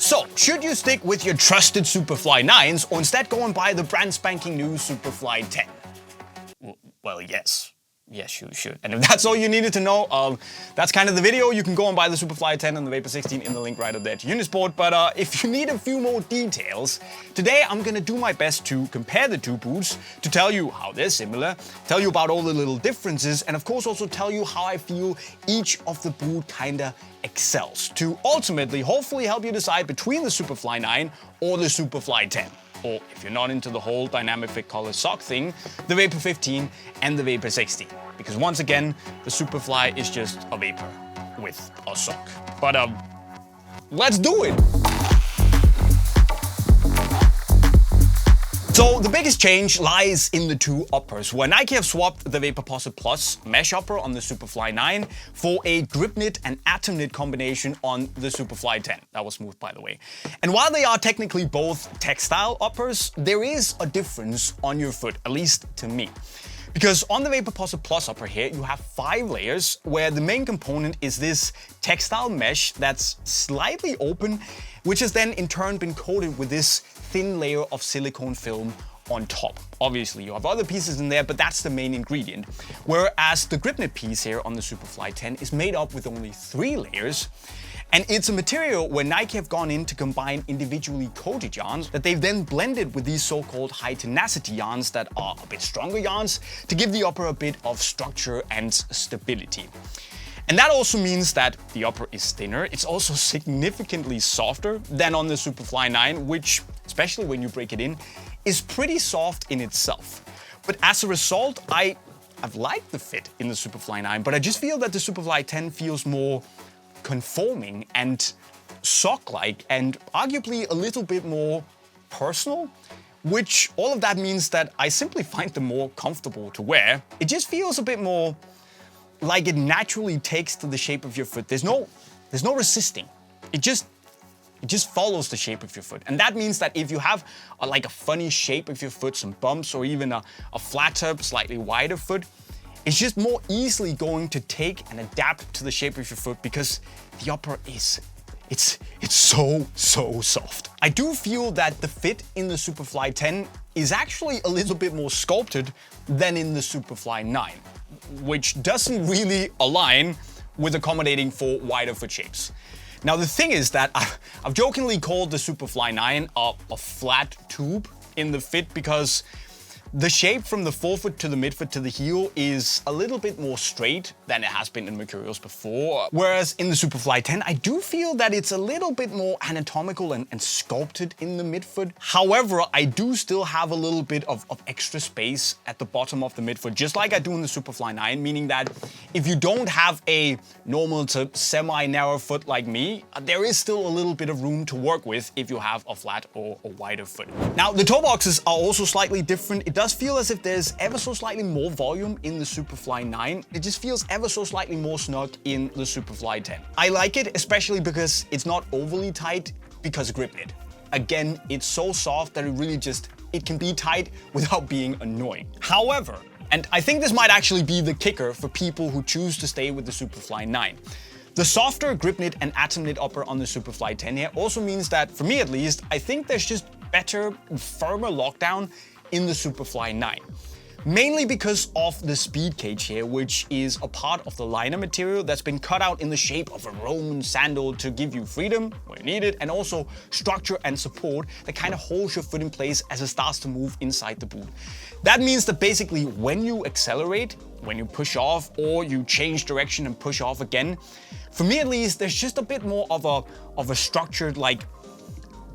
So, should you stick with your trusted Superfly 9s or instead go and buy the brand spanking new Superfly 10? Well, yes. Yes, you should. And if that's all you needed to know, that's kind of the video. You can go and buy the Superfly 10 and the Vapor 16 in the link right up there to Unisport. But if you need a few more details, today I'm gonna do my best to compare the two boots, to tell you how they're similar, tell you about all the little differences, and of course also tell you how I feel each of the boot kinda excels, to ultimately hopefully help you decide between the Superfly 9 or the Superfly 10. Or if you're not into the whole dynamic fit color sock thing, the Vapor 15 and the Vapor 16. Because once again, the Superfly is just a Vapor with a sock. But let's do it! So the biggest change lies in the two uppers, where Nike have swapped the Vaporposit Plus mesh upper on the Superfly 9 for a grip knit and atom knit combination on the Superfly 10. That was smooth, by the way. And while they are technically both textile uppers, there is a difference on your foot, at least to me. Because on the Vaporposit Plus upper here, you have 5 layers, where the main component is this textile mesh that's slightly open, which has then in turn been coated with this thin layer of silicone film on top. Obviously, you have other pieces in there, but that's the main ingredient. Whereas the grip knit piece here on the Superfly 10 is made up with only 3 layers. And it's a material where Nike have gone in to combine individually coated yarns that they've then blended with these so-called high tenacity yarns that are a bit stronger yarns to give the upper a bit of structure and stability. And that also means that the upper is thinner. It's also significantly softer than on the Superfly 9, which, especially when you break it in, is pretty soft in itself. But as a result, I've liked the fit in the Superfly 9, but I just feel that the Superfly 10 feels more conforming and sock-like and arguably a little bit more personal, which all of that means that I simply find them more comfortable to wear. It just feels a bit more like it naturally takes to the shape of your foot. There's no resisting. It just follows the shape of your foot. And that means that if you have like a funny shape of your foot, some bumps, or even a flatter, slightly wider foot, it's just more easily going to take and adapt to the shape of your foot because the upper is, it's so soft. I do feel that the fit in the Superfly 10 is actually a little bit more sculpted than in the Superfly 9, which doesn't really align with accommodating for wider foot shapes. Now the thing is that I've jokingly called the Superfly 9 a flat tube in the fit because the shape from the forefoot to the midfoot to the heel is a little bit more straight than it has been in Mercurials before. Whereas in the Superfly 10, I do feel that it's a little bit more anatomical and sculpted in the midfoot. However, I do still have a little bit of extra space at the bottom of the midfoot, just like I do in the Superfly 9, meaning that if you don't have a normal to semi-narrow foot like me, there is still a little bit of room to work with if you have a flat or a wider foot. Now, the toe boxes are also slightly different. It does feel as if there's ever so slightly more volume in the Superfly 9. It just feels ever so slightly more snug in the Superfly 10. I like it, especially because it's not overly tight because grip knit. Again, it's so soft that it can be tight without being annoying. However, and I think this might actually be the kicker for people who choose to stay with the Superfly 9. The softer grip knit and atom knit upper on the Superfly 10 here also means that, for me at least, I think there's just better, firmer lockdown in the Superfly 9. Mainly because of the speed cage here, which is a part of the liner material that's been cut out in the shape of a Roman sandal to give you freedom when you need it, and also structure and support that kind of holds your foot in place as it starts to move inside the boot. That means that basically when you accelerate, when you push off, or you change direction and push off again, for me at least, there's just a bit more of a structured, like,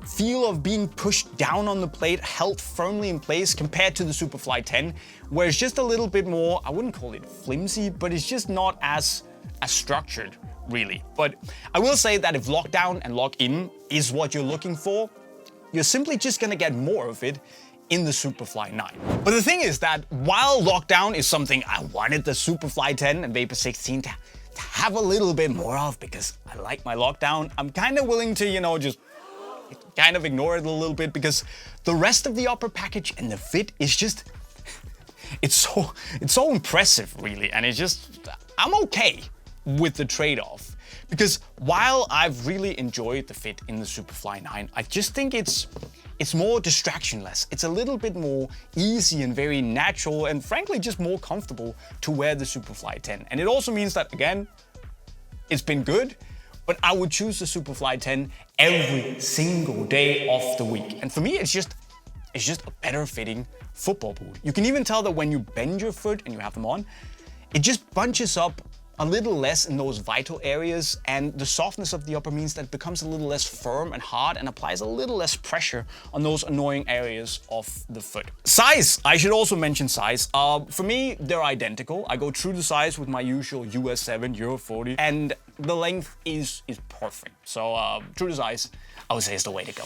feel of being pushed down on the plate, held firmly in place compared to the Superfly 10, where it's just a little bit more, I wouldn't call it flimsy, but it's just not as structured, really. But I will say that if lockdown and lock-in is what you're looking for, you're simply just gonna get more of it in the Superfly 9. But the thing is that while lockdown is something I wanted the Superfly 10 and Vapor 16 to have a little bit more of because I like my lockdown, I'm kind of willing to, just kind of ignore it a little bit because the rest of the upper package and the fit is just, it's so impressive really, and I'm okay with the trade-off Because while I've really enjoyed the fit in the Superfly 9, I just think it's more distractionless. It's a little bit more easy and very natural and frankly just more comfortable to wear the Superfly 10. And it also means that, again, it's been good, but I would choose the Superfly 10 every single day of the week. And for me, it's just a better fitting football boot. You can even tell that when you bend your foot and you have them on, it just bunches up a little less in those vital areas, and the softness of the upper means that it becomes a little less firm and hard and applies a little less pressure on those annoying areas of the foot. Size, I should also mention size. For me, they're identical. I go true to size with my usual US 7, Euro 40, and the length is perfect. So true to size, I would say is the way to go.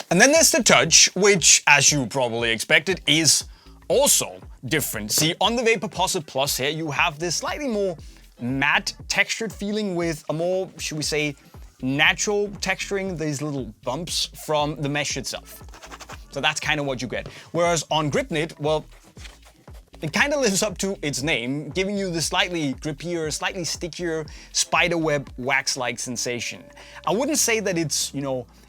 And then there's the touch, which, as you probably expected, is also different. See, on the Vaporposit Plus here, you have this slightly more matte textured feeling with a more, should we say, natural texturing, these little bumps from the mesh itself. So that's kind of what you get. Whereas on GripKnit, well, it kind of lives up to its name, giving you the slightly grippier, slightly stickier spiderweb wax-like sensation. I wouldn't say that it's,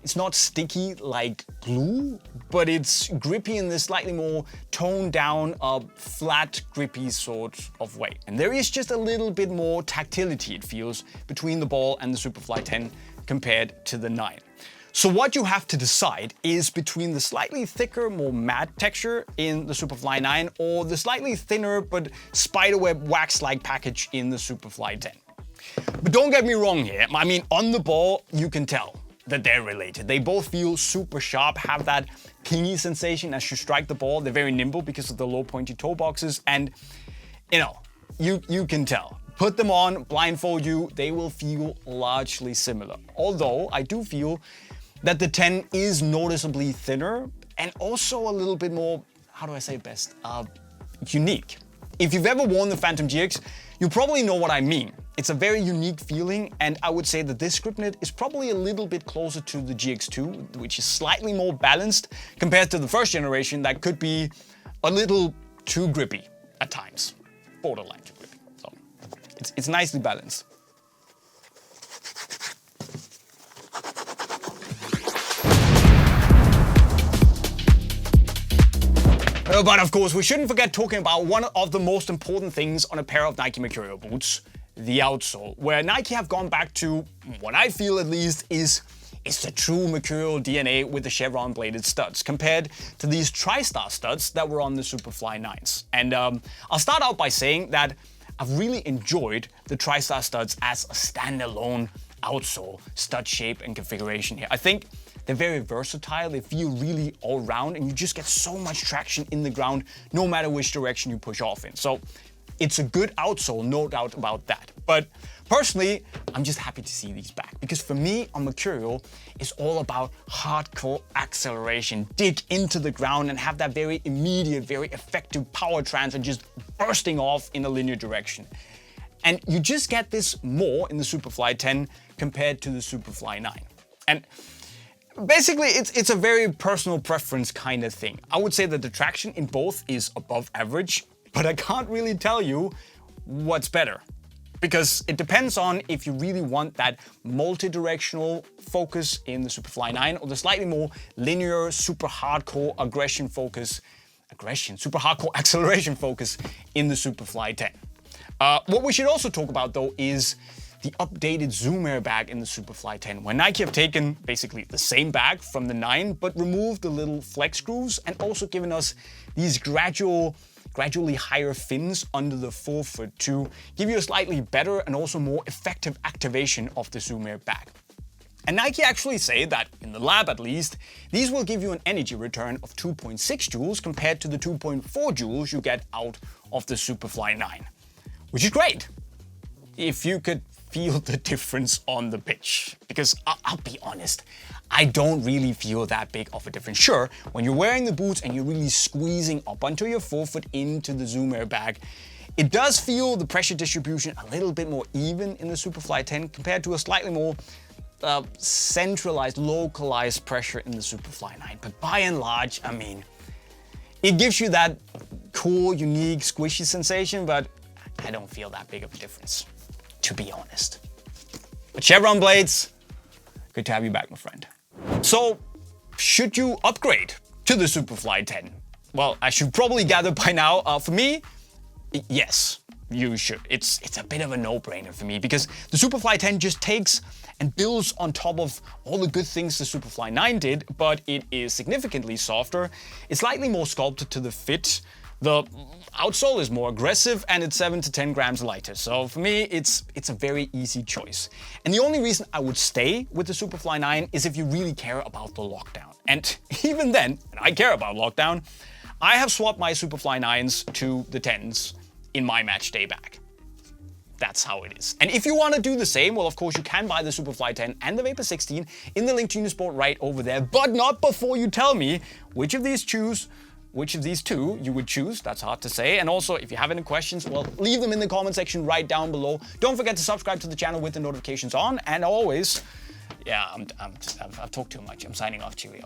it's not sticky like glue, but it's grippy in this slightly more toned down, flat, grippy sort of way. And there is just a little bit more tactility, it feels, between the ball and the Superfly 10 compared to the 9. So what you have to decide is between the slightly thicker, more matte texture in the Superfly 9 or the slightly thinner but spiderweb wax-like package in the Superfly 10. But don't get me wrong here. I mean, on the ball, you can tell that they're related. They both feel super sharp, have that pingy sensation as you strike the ball. They're very nimble because of the low pointy toe boxes, and you can tell. Put them on, blindfold you, they will feel largely similar. Although I do feel that the 10 is noticeably thinner and also a little bit more, how do I say it best, unique. If you've ever worn the Phantom GX, you probably know what I mean. It's a very unique feeling, and I would say that this GripKnit is probably a little bit closer to the GX2, which is slightly more balanced compared to the first generation that could be a little too grippy at times, borderline too grippy. So it's nicely balanced. But of course, we shouldn't forget talking about one of the most important things on a pair of Nike Mercurial boots, the outsole, where Nike have gone back to what I feel at least is the true Mercurial DNA with the chevron bladed studs compared to these TriStar studs that were on the Superfly 9s. And I'll start out by saying that I've really enjoyed the TriStar studs as a standalone outsole stud shape and configuration here. I think they're very versatile, they feel really all round, and you just get so much traction in the ground no matter which direction you push off in. So it's a good outsole, no doubt about that. But personally, I'm just happy to see these back, because for me, on Mercurial, it's all about hardcore acceleration. Dig into the ground and have that very immediate, very effective power transfer just bursting off in a linear direction. And you just get this more in the Superfly 10 compared to the Superfly 9. And basically, it's a very personal preference kind of thing. I would say that the traction in both is above average, but I can't really tell you what's better, because it depends on if you really want that multi-directional focus in the Superfly 9 or the slightly more linear, super hardcore super hardcore acceleration focus in the Superfly 10. What we should also talk about though is the updated Zoom Air bag in the Superfly 10, where Nike have taken basically the same bag from the 9, but removed the little flex grooves and also given us these gradually higher fins under the forefoot to give you a slightly better and also more effective activation of the Zoom Air bag. And Nike actually say that, in the lab at least, these will give you an energy return of 2.6 joules compared to the 2.4 joules you get out of the Superfly 9, which is great if you could feel the difference on the pitch. Because I'll be honest, I don't really feel that big of a difference. Sure, when you're wearing the boots and you're really squeezing up onto your forefoot into the Zoom Air bag, it does feel the pressure distribution a little bit more even in the Superfly 10 compared to a slightly more centralized, localized pressure in the Superfly 9. But by and large, I mean, It gives you that cool, unique, squishy sensation, but I don't feel that big of a difference, to be honest. But Chevron blades, good to have you back, my friend. So, should you upgrade to the Superfly 10? Well, as you probably gathered by now, for me, yes, you should. It's a bit of a no-brainer for me because the Superfly 10 just takes and builds on top of all the good things the Superfly 9 did, but it is significantly softer. It's slightly more sculpted to the fit. The outsole is more aggressive and it's 7 to 10 grams lighter. So for me, it's a very easy choice. And the only reason I would stay with the Superfly 9 is if you really care about the lockdown. And even then, and I care about lockdown, I have swapped my Superfly 9s to the 10s in my match day bag. That's how it is. And if you want to do the same, well, of course, you can buy the Superfly 10 and the Vapor 16 in the link to Unisport right over there, but not before you tell me which of these two you would choose. That's hard to say. And also, if you have any questions, well, leave them in the comment section right down below. Don't forget to subscribe to the channel with the notifications on. And always, yeah, I've talked too much. I'm signing off. Cheerio.